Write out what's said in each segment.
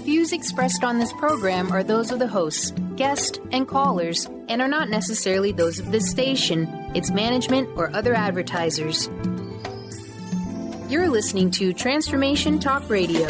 Views expressed on this program are those of the hosts, guests, and callers, and are not necessarily those of this station, its management, or other advertisers. You're listening to Transformation Talk Radio.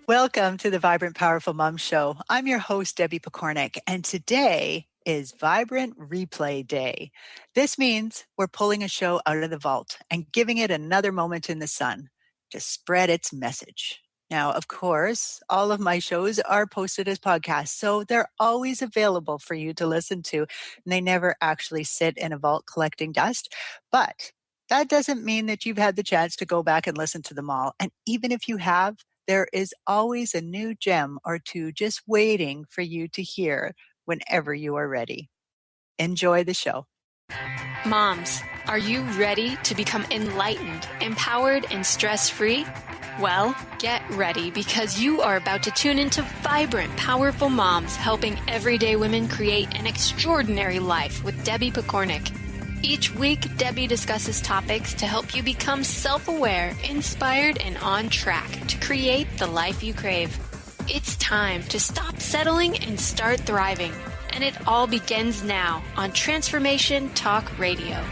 Welcome to the Vibrant Powerful Mom Show. I'm your host, Debbie Pokornik, and today is Vibrant Replay Day. This means we're pulling a show out of the vault and giving it another moment in the sun to spread its message. Now, of course, all of my shows are posted as podcasts, so they're always available for you to listen to, and they never actually sit in a vault collecting dust. But that doesn't mean that you've had the chance to go back and listen to them all. And even if you have, there is always a new gem or two just waiting for you to hear whenever you are ready. Enjoy the show. Moms, are you ready to become enlightened, empowered, and stress-free? Well, get ready because you are about to tune into Vibrant, Powerful Moms, helping everyday women create an extraordinary life with Debbie Pokornik. Each week, Debbie discusses topics to help you become self-aware, inspired, and on track to create the life you crave. It's time to stop settling and start thriving. And it all begins now on Transformation Talk Radio.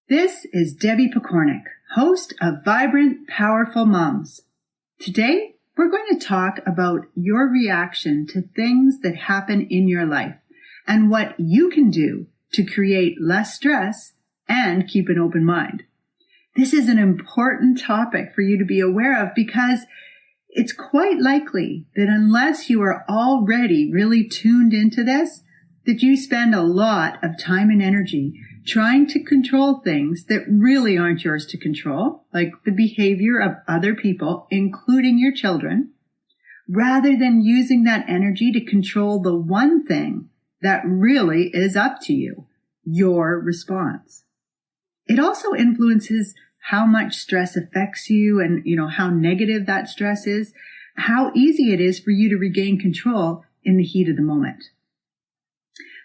This is Debbie Pokornik, host of Vibrant, Powerful Moms. Today, we're going to talk about your reaction to things that happen in your life and what you can do to create less stress and keep an open mind. This is an important topic for you to be aware of because it's quite likely that unless you are already really tuned into this, that you spend a lot of time and energy trying to control things that really aren't yours to control, like the behavior of other people, including your children, rather than using that energy to control the one thing that really is up to you, your response. It also influences how much stress affects you and, how negative that stress is, how easy it is for you to regain control in the heat of the moment.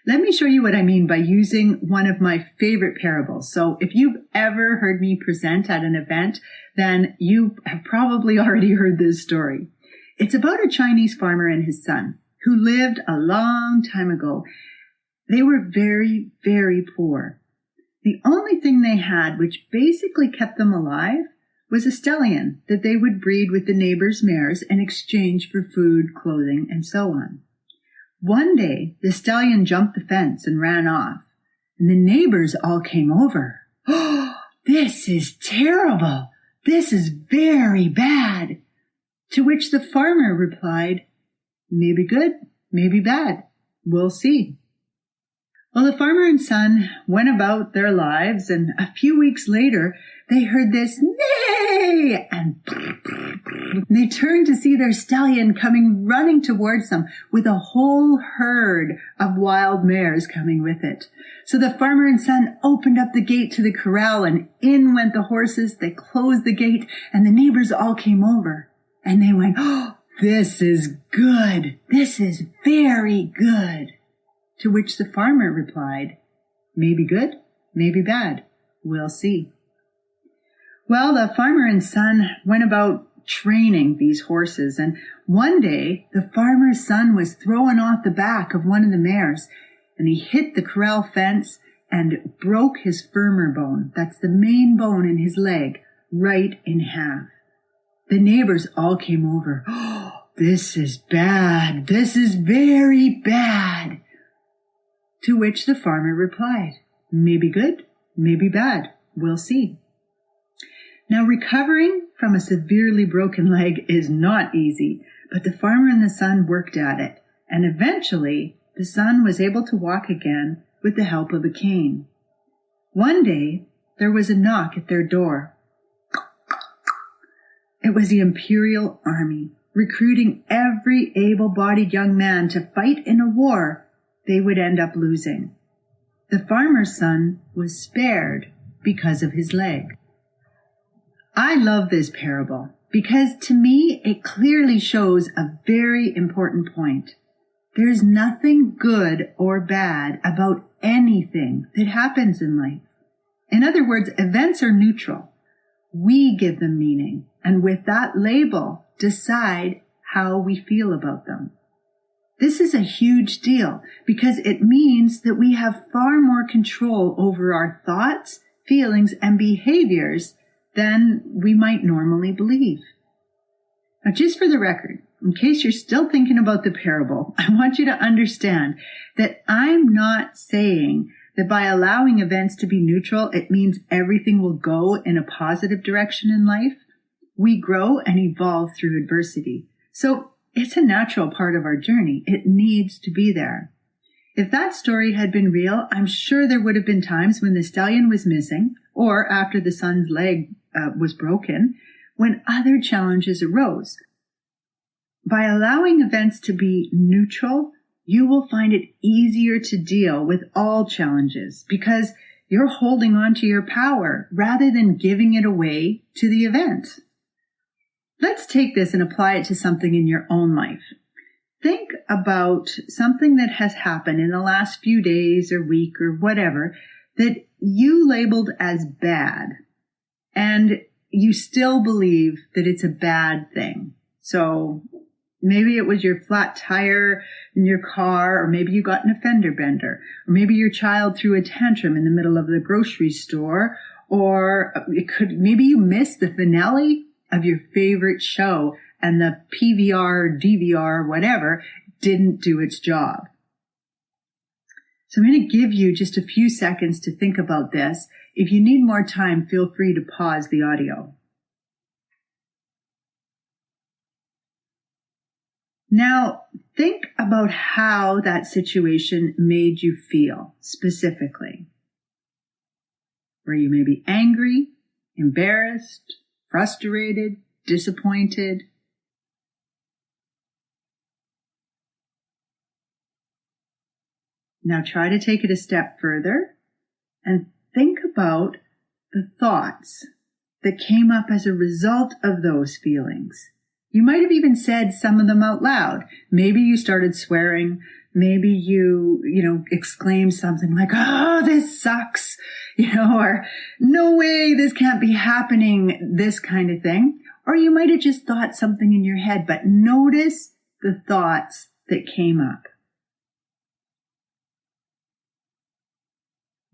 Let me show you what I mean by using one of my favorite parables. So if you've ever heard me present at an event, then you have probably already heard this story. It's about a Chinese farmer and his son who lived a long time ago. They were very, very poor. The only thing they had, which basically kept them alive, was a stallion that they would breed with the neighbors' mares in exchange for food, clothing, and so on. One day, the stallion jumped the fence and ran off, and the neighbors all came over. "Oh, this is terrible. This is very bad." To which the farmer replied, "Maybe good, maybe bad. We'll see." Well, the farmer and son went about their lives, and a few weeks later, they heard this neigh, and they turned to see their stallion coming running towards them with a whole herd of wild mares coming with it. So the farmer and son opened up the gate to the corral, and in went the horses. They closed the gate, and the neighbors all came over, and they went, "Oh, this is good. This is very good." To which the farmer replied, "Maybe good, maybe bad. We'll see." Well, the farmer and son went about training these horses, and one day the farmer's son was thrown off the back of one of the mares, and he hit the corral fence and broke his femur bone. That's the main bone in his leg, right in half. The neighbors all came over. "Oh, this is bad. This is very bad." To which the farmer replied, "Maybe good, maybe bad. We'll see." Now, recovering from a severely broken leg is not easy, but the farmer and the son worked at it, and eventually the son was able to walk again with the help of a cane. One day, there was a knock at their door. It was the Imperial Army, recruiting every able-bodied young man to fight in a war they would end up losing. The farmer's son was spared because of his leg. I love this parable because to me it clearly shows a very important point. There's nothing good or bad about anything that happens in life. In other words, events are neutral. We give them meaning, and with that label, decide how we feel about them. This is a huge deal because it means that we have far more control over our thoughts, feelings, and behaviors than we might normally believe. Now, just for the record, in case you're still thinking about the parable, I want you to understand that I'm not saying that by allowing events to be neutral, it means everything will go in a positive direction in life. We grow and evolve through adversity. So it's a natural part of our journey. It needs to be there. If that story had been real, I'm sure there would have been times when the stallion was missing or after the son's leg was broken, when other challenges arose. By allowing events to be neutral, you will find it easier to deal with all challenges because you're holding on to your power rather than giving it away to the event. Let's take this and apply it to something in your own life. Think about something that has happened in the last few days or week or whatever that you labeled as bad, and you still believe that it's a bad thing. So maybe it was your flat tire in your car, or maybe you got in a fender bender, or maybe your child threw a tantrum in the middle of the grocery store, or maybe you missed the finale of your favorite show and the PVR, DVR, whatever, didn't do its job. So I'm going to give you just a few seconds to think about this. If you need more time, feel free to pause the audio. Now, think about how that situation made you feel specifically. Were you maybe angry, embarrassed, frustrated, disappointed? Now try to take it a step further and think about the thoughts that came up as a result of those feelings. You might have even said some of them out loud. Maybe you started swearing. Maybe you exclaimed something like, "Oh, this sucks," or "No way, this can't be happening," this kind of thing. Or you might have just thought something in your head, but notice the thoughts that came up.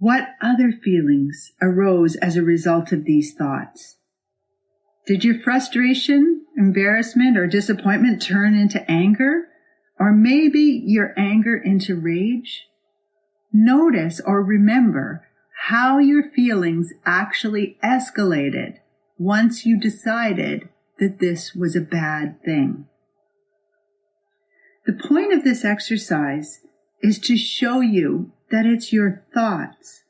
What other feelings arose as a result of these thoughts? Did your frustration, embarrassment, or disappointment turn into anger? Or maybe your anger into rage? Notice or remember how your feelings actually escalated once you decided that this was a bad thing. The point of this exercise is to show you that it's your thoughts,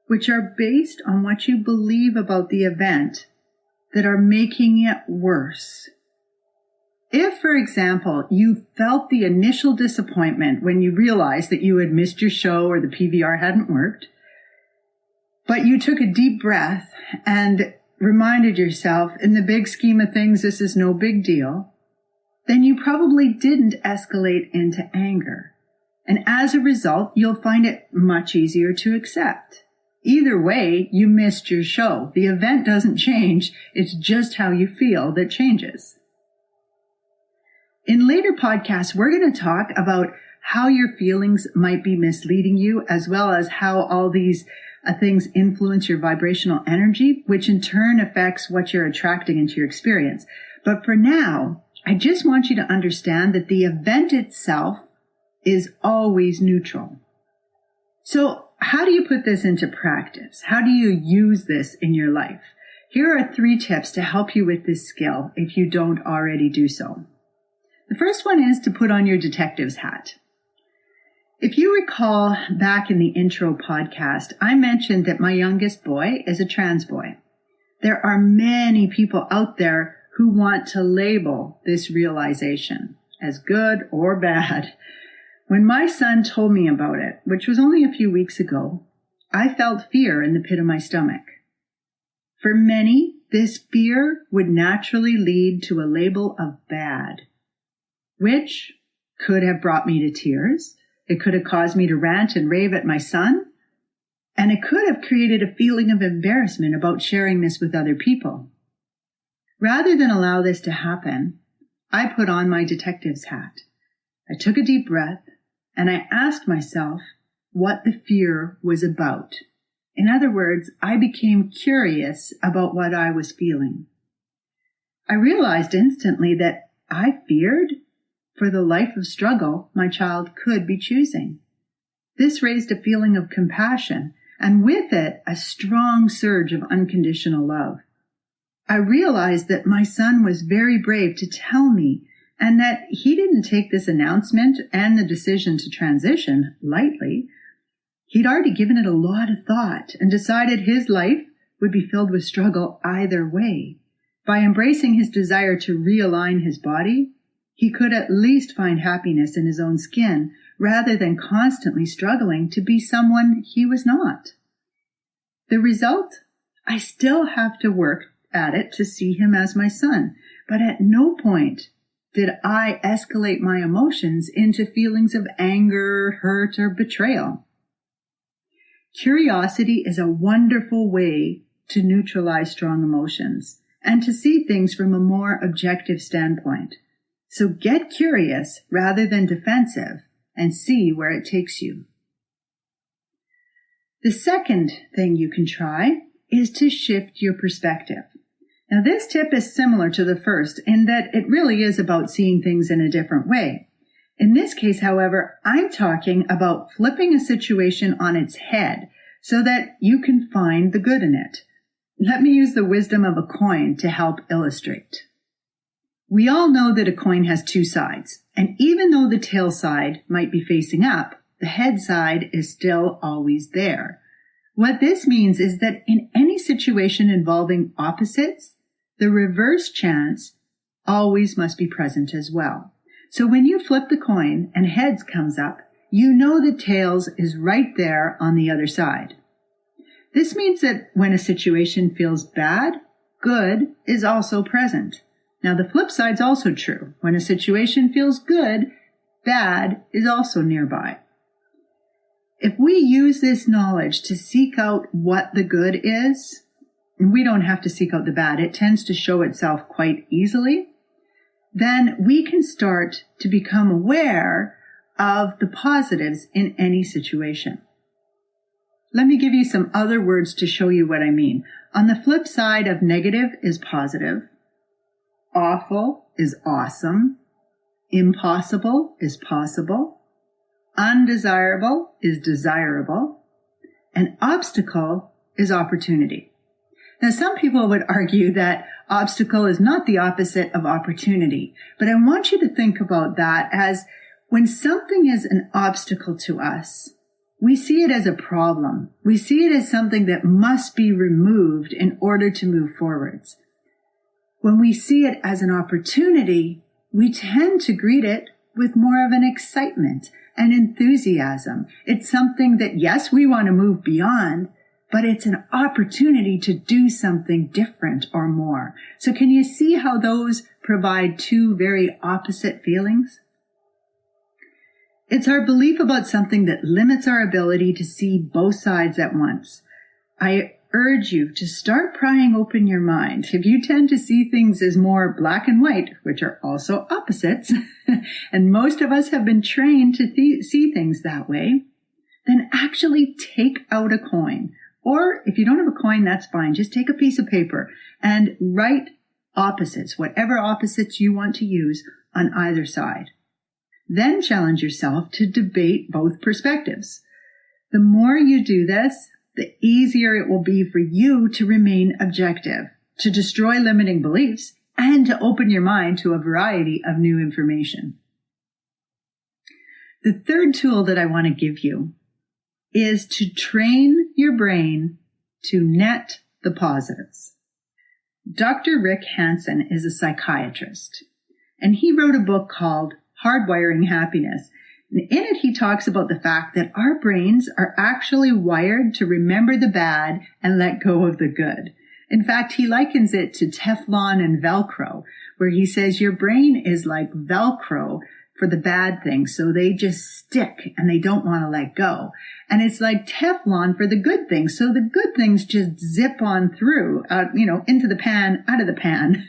which are based on what you believe about the event, that are making it worse. If, for example, you felt the initial disappointment when you realized that you had missed your show or the PVR hadn't worked, but you took a deep breath and reminded yourself, in the big scheme of things, this is no big deal, then you probably didn't escalate into anger. And as a result, you'll find it much easier to accept. Either way, you missed your show. The event doesn't change. It's just how you feel that changes. In later podcasts, we're going to talk about how your feelings might be misleading you, as well as how all these things influence your vibrational energy, which in turn affects what you're attracting into your experience. But for now, I just want you to understand that the event itself is always neutral. So how do you put this into practice? How do you use this in your life? Here are 3 tips to help you with this skill if you don't already do so. The first one is to put on your detective's hat. If you recall back in the intro podcast, I mentioned that my youngest boy is a trans boy. There are many people out there who want to label this realization as good or bad. When my son told me about it, which was only a few weeks ago, I felt fear in the pit of my stomach. For many, this fear would naturally lead to a label of bad, which could have brought me to tears. It could have caused me to rant and rave at my son. And it could have created a feeling of embarrassment about sharing this with other people. Rather than allow this to happen, I put on my detective's hat. I took a deep breath and I asked myself what the fear was about. In other words, I became curious about what I was feeling. I realized instantly that I feared for the life of struggle my child could be choosing. This raised a feeling of compassion, and with it, a strong surge of unconditional love. I realized that my son was very brave to tell me, and that he didn't take this announcement and the decision to transition lightly. He'd already given it a lot of thought and decided his life would be filled with struggle either way. By embracing his desire to realign his body, he could at least find happiness in his own skin rather than constantly struggling to be someone he was not. The result? I still have to work at it to see him as my son, but at no point did I escalate my emotions into feelings of anger, hurt, or betrayal. Curiosity is a wonderful way to neutralize strong emotions and to see things from a more objective standpoint. So get curious rather than defensive and see where it takes you. The second thing you can try is to shift your perspective. Now, this tip is similar to the first in that it really is about seeing things in a different way. In this case, however, I'm talking about flipping a situation on its head so that you can find the good in it. Let me use the wisdom of a coin to help illustrate. We all know that a coin has two sides, and even though the tail side might be facing up, the head side is still always there. What this means is that in any situation involving opposites, the reverse chance always must be present as well. So when you flip the coin and heads comes up, you know that tails is right there on the other side. This means that when a situation feels bad, good is also present. Now the flip side's also true. When a situation feels good, bad is also nearby. If we use this knowledge to seek out what the good is, and we don't have to seek out the bad, it tends to show itself quite easily, then we can start to become aware of the positives in any situation. Let me give you some other words to show you what I mean. On the flip side of negative is positive. Awful is awesome. Impossible is possible. Undesirable is desirable. And obstacle is opportunity. Now, some people would argue that obstacle is not the opposite of opportunity, but I want you to think about that as when something is an obstacle to us, we see it as a problem. We see it as something that must be removed in order to move forwards. When we see it as an opportunity, we tend to greet it with more of an excitement and enthusiasm. It's something that, yes, we want to move beyond, but it's an opportunity to do something different or more. So can you see how those provide two very opposite feelings? It's our belief about something that limits our ability to see both sides at once. I urge you to start prying open your mind. If you tend to see things as more black and white, which are also opposites, and most of us have been trained to see things that way, then actually take out a coin. Or if you don't have a coin, that's fine. Just take a piece of paper and write opposites, whatever opposites you want to use on either side. Then challenge yourself to debate both perspectives. The more you do this, the easier it will be for you to remain objective, to destroy limiting beliefs, and to open your mind to a variety of new information. The third tool that I want to give you is to train your brain to net the positives. Dr. Rick Hansen is a psychiatrist, and he wrote a book called Hardwiring Happiness. And in it, he talks about the fact that our brains are actually wired to remember the bad and let go of the good. In fact, he likens it to Teflon and Velcro, where he says your brain is like Velcro for the bad things. So they just stick and they don't want to let go. And it's like Teflon for the good things. So the good things just zip on through, into the pan, out of the pan.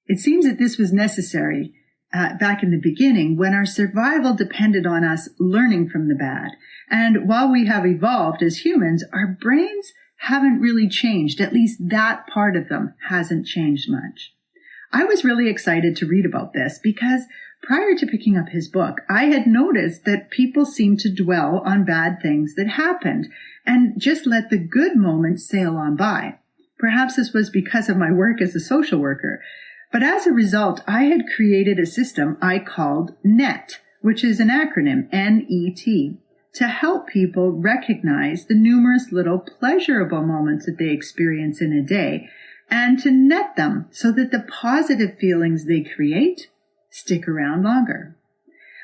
It seems that this was necessary back in the beginning when our survival depended on us learning from the bad. And while we have evolved as humans, our brains haven't really changed. At least that part of them hasn't changed much. I was really excited to read about this because prior to picking up his book, I had noticed that people seemed to dwell on bad things that happened and just let the good moments sail on by. Perhaps this was because of my work as a social worker. But as a result, I had created a system I called NET, which is an acronym, N-E-T, to help people recognize the numerous little pleasurable moments that they experience in a day and to net them so that the positive feelings they create stick around longer.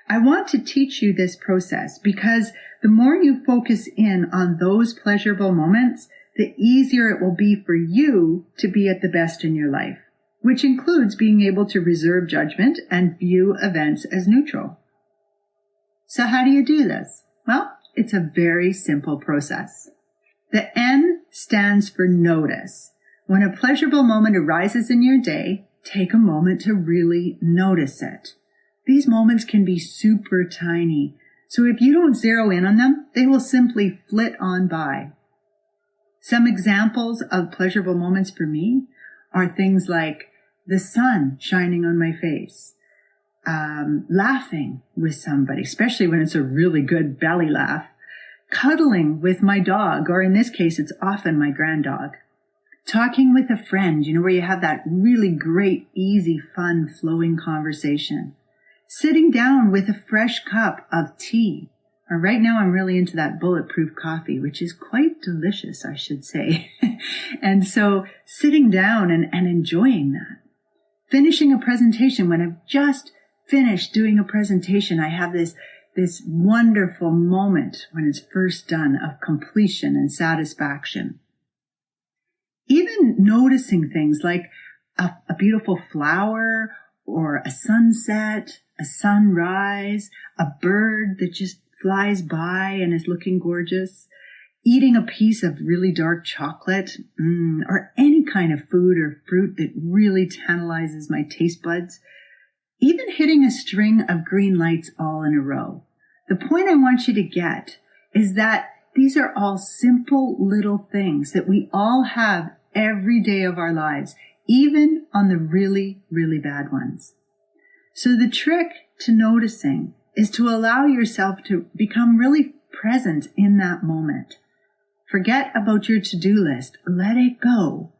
I want to teach you this process because the more you focus in on those pleasurable moments, the easier it will be for you to be at the best in your life, which includes being able to reserve judgment and view events as neutral. So how do you do this? Well, it's a very simple process. The N stands for notice. When a pleasurable moment arises in your day, take a moment to really notice it. These moments can be super tiny, so if you don't zero in on them, they will simply flit on by. Some examples of pleasurable moments for me are things like the sun shining on my face, laughing with somebody, especially when it's a really good belly laugh, cuddling with my dog, or in this case, it's often my granddog, talking with a friend, where you have that really great, easy, fun, flowing conversation, sitting down with a fresh cup of tea, or right now I'm really into that bulletproof coffee, which is quite delicious, I should say. And so sitting down and enjoying that. Finishing a presentation. When I've just finished doing a presentation, I have this wonderful moment when it's first done of completion and satisfaction. Even noticing things like a beautiful flower or a sunset, a sunrise, a bird that just flies by and is looking gorgeous, eating a piece of really dark chocolate, or any kind of food or fruit that really tantalizes my taste buds, even hitting a string of green lights all in a row. The point I want you to get is that these are all simple little things that we all have every day of our lives, even on the really, really bad ones. So the trick to noticing is to allow yourself to become really present in that moment. Forget about your to-do list. Let it go.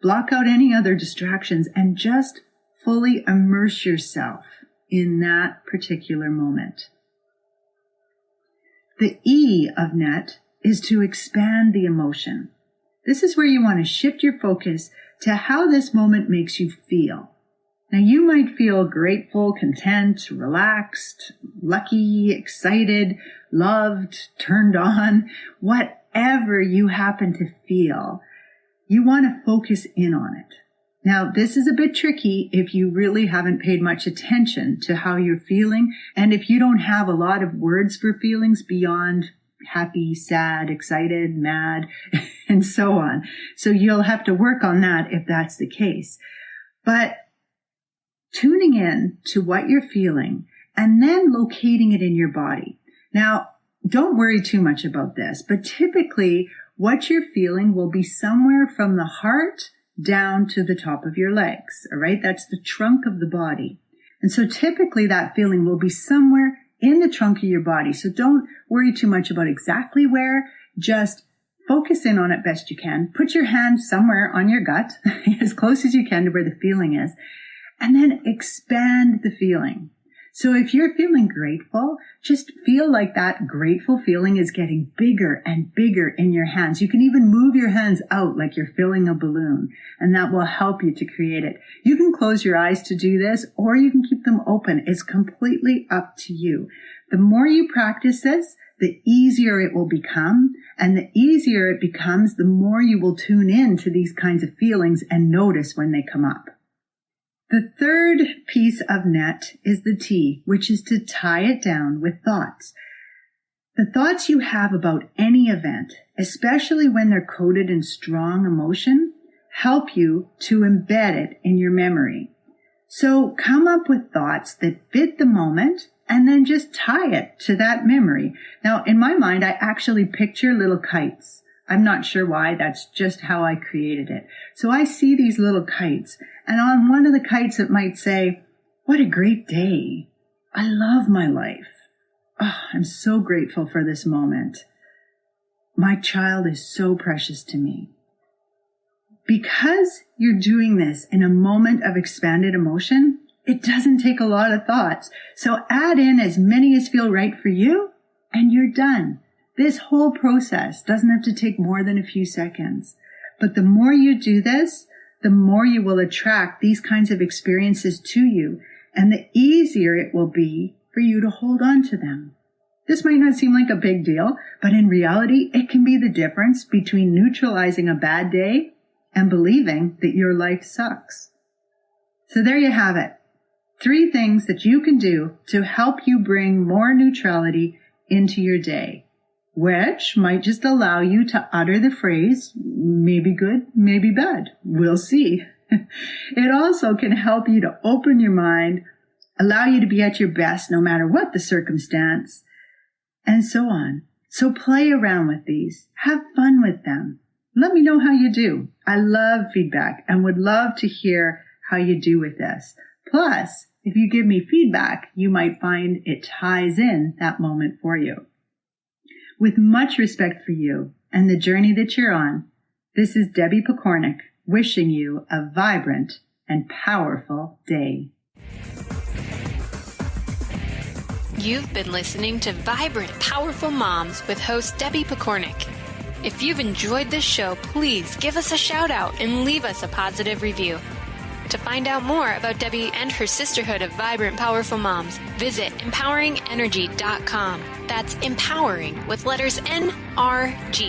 Block out any other distractions and just fully immerse yourself in that particular moment. The E of NET is to expand the emotion. This is where you want to shift your focus to how this moment makes you feel. Now, you might feel grateful, content, relaxed, lucky, excited, loved, turned on, whatever you happen to feel. You want to focus in on it. Now, this is a bit tricky if you really haven't paid much attention to how you're feeling, and if you don't have a lot of words for feelings beyond happy, sad, excited, mad, and so on. So you'll have to work on that if that's the case. But tuning in to what you're feeling and then locating it in your body. Now, don't worry too much about this, but typically what you're feeling will be somewhere from the heart down to the top of your legs. All right. That's the trunk of the body. And so typically that feeling will be somewhere in the trunk of your body. So don't worry too much about exactly where. Just focus in on it best you can. Put your hand somewhere on your gut, as close as you can to where the feeling is, and then expand the feeling. So if you're feeling grateful, just feel like that grateful feeling is getting bigger and bigger in your hands. You can even move your hands out like you're filling a balloon, and that will help you to create it. You can close your eyes to do this, or you can keep them open. It's completely up to you. The more you practice this, the easier it will become, and the easier it becomes, the more you will tune in to these kinds of feelings and notice when they come up. The third piece of net is the T, which is to tie it down with thoughts. The thoughts you have about any event, especially when they're coated in strong emotion, help you to embed it in your memory. So come up with thoughts that fit the moment and then just tie it to that memory. Now, in my mind, I actually picture little kites. I'm not sure why. That's just how I created it. So I see these little kites, and on one of the kites it might say, "What a great day. I love my life. Oh, I'm so grateful for this moment. My child is so precious to me." Because you're doing this in a moment of expanded emotion, it doesn't take a lot of thoughts. So add in as many as feel right for you, and you're done. This whole process doesn't have to take more than a few seconds. But the more you do this, the more you will attract these kinds of experiences to you, and the easier it will be for you to hold on to them. This might not seem like a big deal, but in reality, it can be the difference between neutralizing a bad day and believing that your life sucks. So there you have it. 3 things that you can do to help you bring more neutrality into your day, which might just allow you to utter the phrase, maybe good, maybe bad. We'll see. It also can help you to open your mind, allow you to be at your best no matter what the circumstance, and so on. So play around with these. Have fun with them. Let me know how you do. I love feedback and would love to hear how you do with this. Plus, if you give me feedback, you might find it ties in that moment for you. With much respect for you and the journey that you're on, this is Debbie Pokornik wishing you a vibrant and powerful day. You've been listening to Vibrant, Powerful Moms with host Debbie Pokornik. If you've enjoyed this show, please give us a shout out and leave us a positive review. To find out more about Debbie and her sisterhood of Vibrant, Powerful Moms, visit empoweringenergy.com. That's empowering with letters NRG.com.